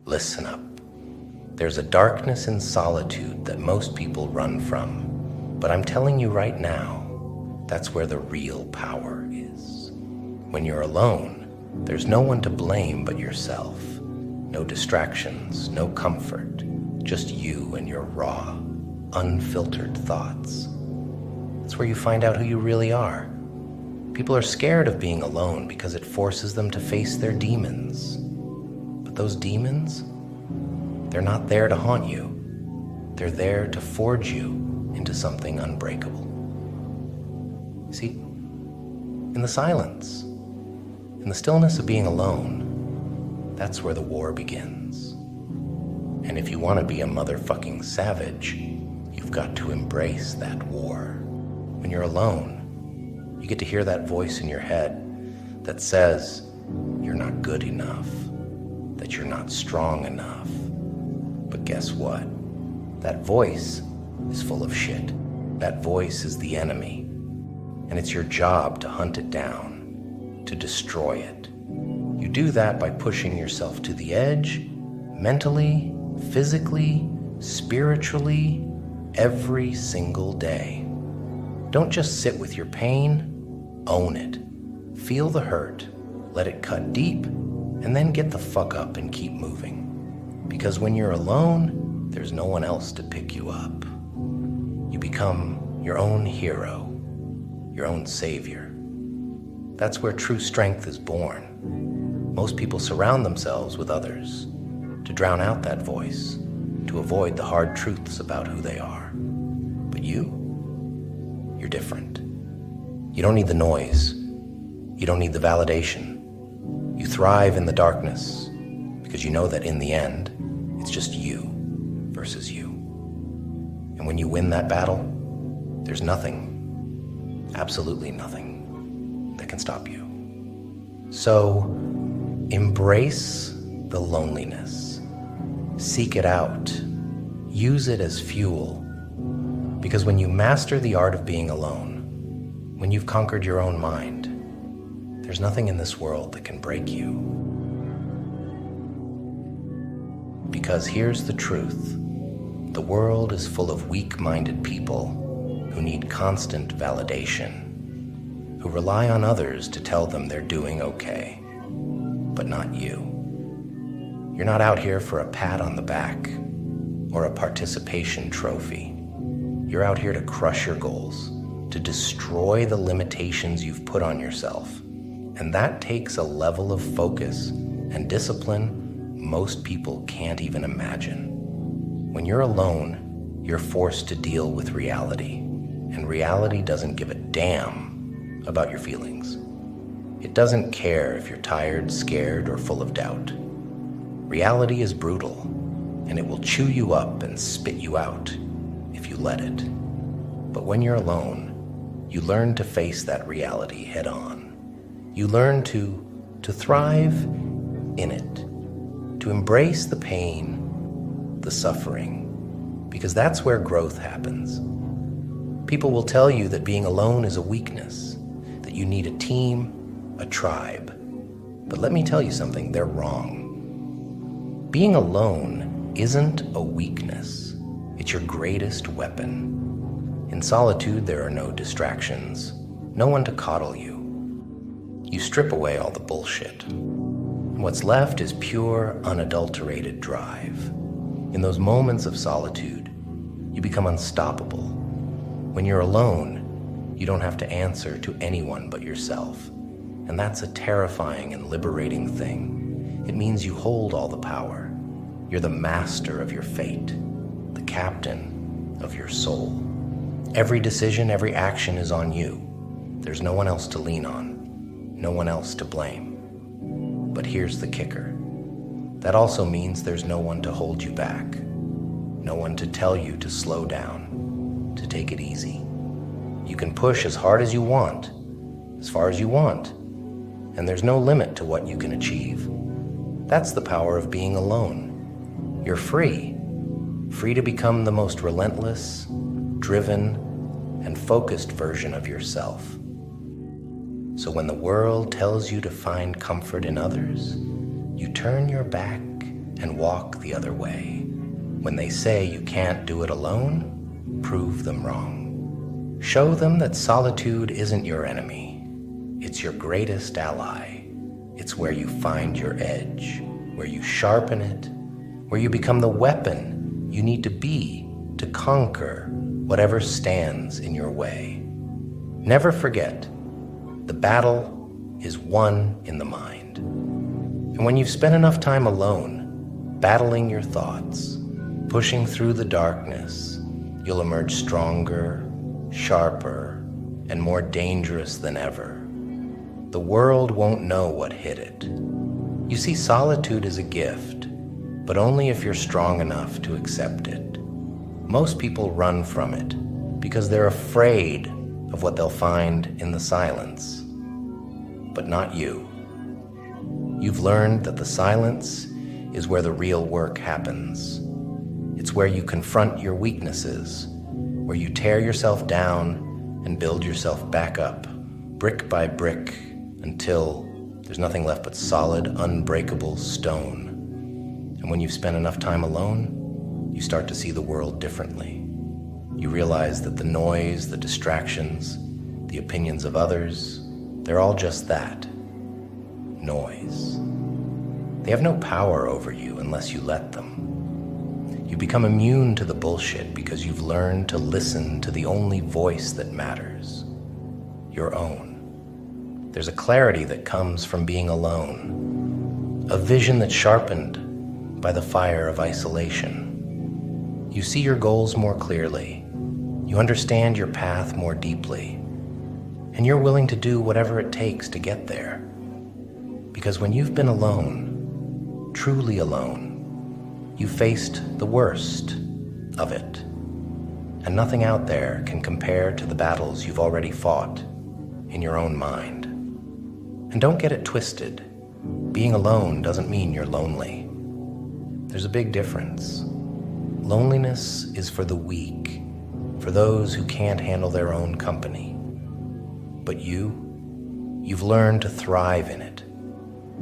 Listen up. There's a darkness in solitude that most people run from, but I'm telling you right now, that's where the real power is. When you're alone, there's no one to blame but yourself. No distractions, no comfort, just you and your raw, unfiltered thoughts. That's where you find out who you really are. People are scared of being alone because it forces them to face their demons. But those demons, they're not there to haunt you. They're there to forge you into something unbreakable. See, in the silence, in the stillness of being alone, that's where the war begins. And if you want to be a motherfucking savage, you've got to embrace that war. When you're alone, you get to hear that voice in your head that says you're not good enough, that you're not strong enough. But guess what? That voice is full of shit. That voice is the enemy. And it's your job to hunt it down, to destroy it. You do that by pushing yourself to the edge, mentally, physically, spiritually, every single day. Don't just sit with your pain, own it. Feel the hurt, let it cut deep, and then get the fuck up and keep moving. Because when you're alone, there's no one else to pick you up. You become your own hero, your own savior. That's where true strength is born. Most people surround themselves with others to drown out that voice, to avoid the hard truths about who they are. But you're different. You don't need the noise. You don't need the validation. You thrive in the darkness because you know that in the end, it's just you versus you. And when you win that battle, there's nothing, absolutely nothing, that can stop you. So embrace the loneliness. Seek it out. Use it as fuel. Because when you master the art of being alone, when you've conquered your own mind, there's nothing in this world that can break you. Because here's the truth. The world is full of weak-minded people who need constant validation, who rely on others to tell them they're doing okay, but not you. You're not out here for a pat on the back or a participation trophy. You're out here to crush your goals, to destroy the limitations you've put on yourself. And that takes a level of focus and discipline most people can't even imagine. When you're alone, you're forced to deal with reality, and reality doesn't give a damn about your feelings. It doesn't care if you're tired, scared, or full of doubt. Reality is brutal, and it will chew you up and spit you out if you let it. But when you're alone, you learn to face that reality head on. You learn to thrive in it, to embrace the pain, the suffering, because that's where growth happens. People will tell you that being alone is a weakness, that you need a team, a tribe. But let me tell you something, they're wrong. Being alone isn't a weakness. It's your greatest weapon. In solitude, there are no distractions, no one to coddle you. You strip away all the bullshit. What's left is pure, unadulterated drive. In those moments of solitude, you become unstoppable. When you're alone, you don't have to answer to anyone but yourself. And that's a terrifying and liberating thing. It means you hold all the power. You're the master of your fate, the captain of your soul. Every decision, every action is on you. There's no one else to lean on, no one else to blame. But here's the kicker. That also means there's no one to hold you back, no one to tell you to slow down, to take it easy. You can push as hard as you want, as far as you want, and there's no limit to what you can achieve. That's the power of being alone. You're free to become the most relentless, driven, and focused version of yourself. So when the world tells you to find comfort in others, you turn your back and walk the other way. When they say you can't do it alone, prove them wrong. Show them that solitude isn't your enemy. It's your greatest ally. It's where you find your edge, where you sharpen it, where you become the weapon you need to be to conquer whatever stands in your way. Never forget, the battle is won in the mind. And when you've spent enough time alone, battling your thoughts, pushing through the darkness, you'll emerge stronger, sharper, and more dangerous than ever. The world won't know what hit it. You see, solitude is a gift, but only if you're strong enough to accept it. Most people run from it because they're afraid of what they'll find in the silence. But not you. You've learned that the silence is where the real work happens. It's where you confront your weaknesses, where you tear yourself down and build yourself back up, brick by brick, until there's nothing left but solid, unbreakable stone. And when you've spent enough time alone, you start to see the world differently. You realize that the noise, the distractions, the opinions of others, they're all just that, noise. They have no power over you unless you let them. You become immune to the bullshit because you've learned to listen to the only voice that matters, your own. There's a clarity that comes from being alone, a vision that's sharpened by the fire of isolation. You see your goals more clearly, you understand your path more deeply, and you're willing to do whatever it takes to get there. Because when you've been alone, truly alone, you faced the worst of it, and nothing out there can compare to the battles you've already fought in your own mind. And don't get it twisted. Being alone doesn't mean you're lonely. There's a big difference. Loneliness is for the weak, for those who can't handle their own company. But you've learned to thrive in it.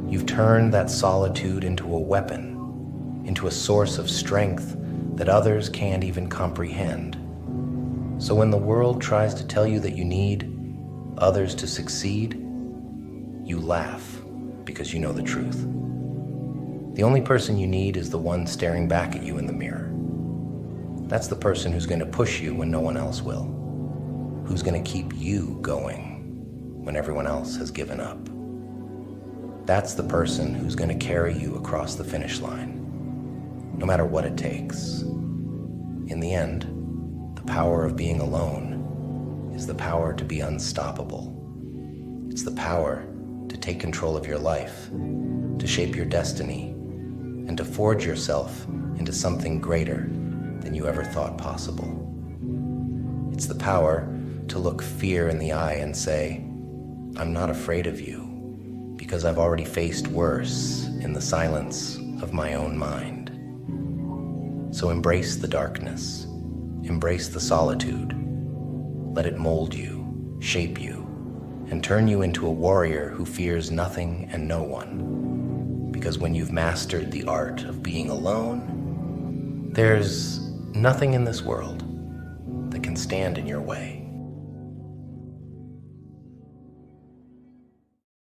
You've turned that solitude into a weapon, into a source of strength that others can't even comprehend. So when the world tries to tell you that you need others to succeed, you laugh because you know the truth. The only person you need is the one staring back at you in the mirror. That's the person who's going to push you when no one else will, who's going to keep you going when everyone else has given up. That's the person who's going to carry you across the finish line, no matter what it takes. In the end, the power of being alone is the power to be unstoppable. It's the power to take control of your life, to shape your destiny, and to forge yourself into something greater than you ever thought possible. It's the power to look fear in the eye and say, I'm not afraid of you, because I've already faced worse in the silence of my own mind. So embrace the darkness, embrace the solitude, let it mold you, shape you, and turn you into a warrior who fears nothing and no one. Because when you've mastered the art of being alone, there's nothing in this world that can stand in your way.